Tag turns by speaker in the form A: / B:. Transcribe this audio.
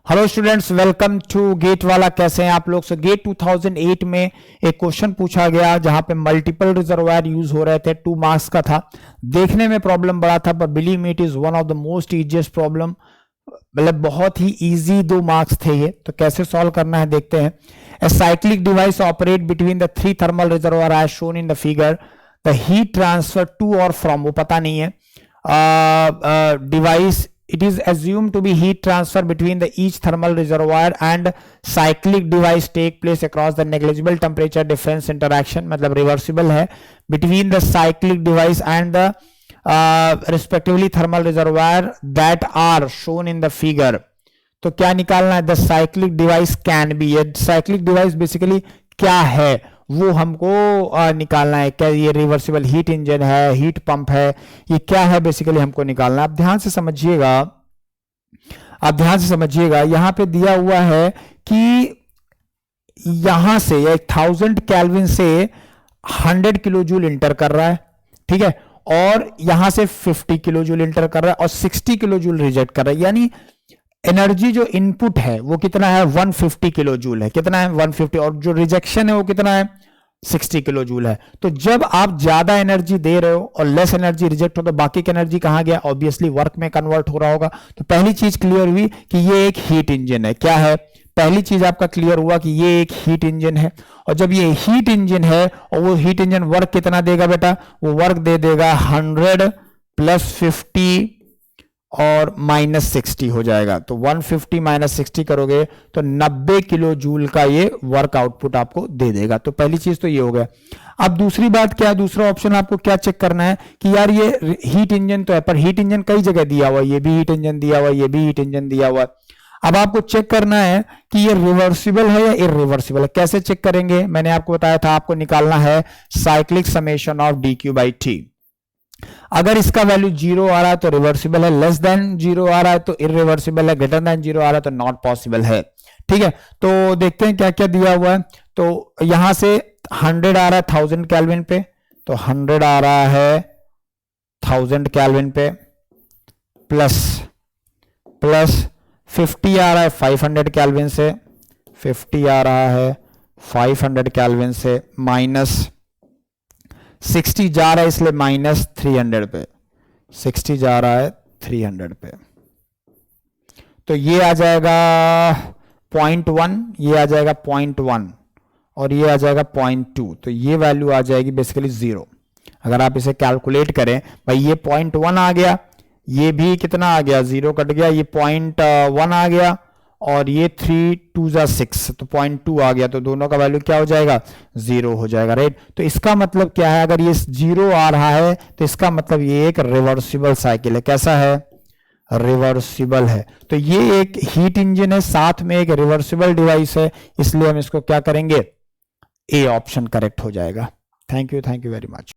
A: Hello students, welcome to GATE Wallah. कैसे हैं आप लोग? सो गेट 2008 में एक क्वेश्चन पूछा गया जहां पे मल्टीपल रिजर्वायर यूज हो रहे थे, 2 मार्क्स का था। देखने में प्रॉब्लम बड़ा था, पर believe me it is one of the most easiest problem. मतलब बहुत ही इजी 2 मार्क्स थे ये। तो कैसे सॉल्व करना है देखते हैं। A cyclic device operate between the 3 thermal reservoir as shown in the figure. The heat transfer to और फ्रॉम, वो पता नहीं है, device it is assumed to be heat transfer between the each thermal reservoir and cyclic device take place across the negligible temperature difference interaction, मतलब reversible है, between the cyclic device and the respectively thermal reservoir that are shown in the figure। तो क्या निकालना है? the cyclic device can be, ये cyclic device basically क्या है वो हमको निकालना है। क्या ये रिवर्सिबल हीट इंजन है, हीट पंप है, ये क्या है बेसिकली हमको निकालना है। आप ध्यान से समझिएगा, यहां पे दिया हुआ है कि यहां से 1000 केल्विन से 100 किलो जूल इंटर कर रहा है, ठीक है, और यहां से 50 किलो जूल इंटर कर रहा है और 60 किलो जूल रिजेक्ट कर रहा है। यानी एनर्जी जो इनपुट है वो कितना है? 150 किलो जूल है। कितना है? 150। और जो रिजेक्शन है वो कितना है? 60 किलो जूल है। तो जब आप ज्यादा एनर्जी दे रहे हो और लेस एनर्जी रिजेक्ट हो तो बाकी की एनर्जी कहां गया? ऑब्वियसली वर्क में कन्वर्ट हो रहा होगा। तो पहली चीज क्लियर हुई कि ये एक हीट इंजन है। क्या है? पहली चीज आपका क्लियर हुआ कि ये एक हीट इंजन है। और जब ये हीट इंजन है और वो हीट इंजन वर्क कितना देगा बेटा? वो वर्क दे देगा 100 प्लस 50 और माइनस 60 हो जाएगा। तो 150 माइनस 60 करोगे तो 90 किलो जूल का ये वर्क आउटपुट आपको दे देगा। तो पहली चीज तो ये हो गया। अब दूसरी बात क्या है? दूसरा ऑप्शन आपको क्या चेक करना है कि यार ये हीट इंजन तो है, पर हीट इंजन कई जगह दिया हुआ है। ये भी हीट इंजन दिया हुआ है, ये भी हीट इंजन दिया हुआ है। अब आपको चेक करना है कि ये रिवर्सिबल है या इरिवर्सिबल है। कैसे चेक करेंगे? मैंने आपको बताया था, आपको निकालना है साइक्लिक समेशन ऑफ dq/t। अगर इसका वैल्यू 0 आ रहा है तो रिवर्सिबल है, लेस देन 0 आ रहा है तो इरिवर्सिबल है, ग्रेटर देन 0 आ रहा है तो नॉट पॉसिबल है। ठीक है, तो देखते हैं क्या क्या दिया हुआ है। तो यहां से 100 आ रहा है 1000 केल्विन पे, तो 100 आ रहा है 1000 केल्विन पे, प्लस 50 आ रहा है 500 केल्विन से, 50 आ रहा है 500 केल्विन से, माइनस 60 जा रहा है इसलिए माइनस 300 पे, 60 जा रहा है 300 पे। तो ये आ जाएगा 0.1, ये आ जाएगा 0.1 और ये आ जाएगा 0.2। तो ये वैल्यू आ जाएगी बेसिकली 0। अगर आप इसे कैलकुलेट करें, भाई ये 0.1 आ गया, ये भी कितना आ गया? 0 कट गया, ये 0.1 आ गया और ये 3 2 जा 6, तो 0.2 आ गया। तो दोनों का वैल्यू क्या हो जाएगा? 0 हो जाएगा, राइट। तो इसका मतलब क्या है? अगर ये 0 आ रहा है तो इसका मतलब ये एक रिवर्सिबल साइकिल है। कैसा है? रिवर्सिबल है। तो ये एक हीट इंजन है, साथ में एक रिवर्सिबल डिवाइस है, इसलिए हम इसको क्या करेंगे? ए ऑप्शन करेक्ट हो जाएगा। Thank you very much.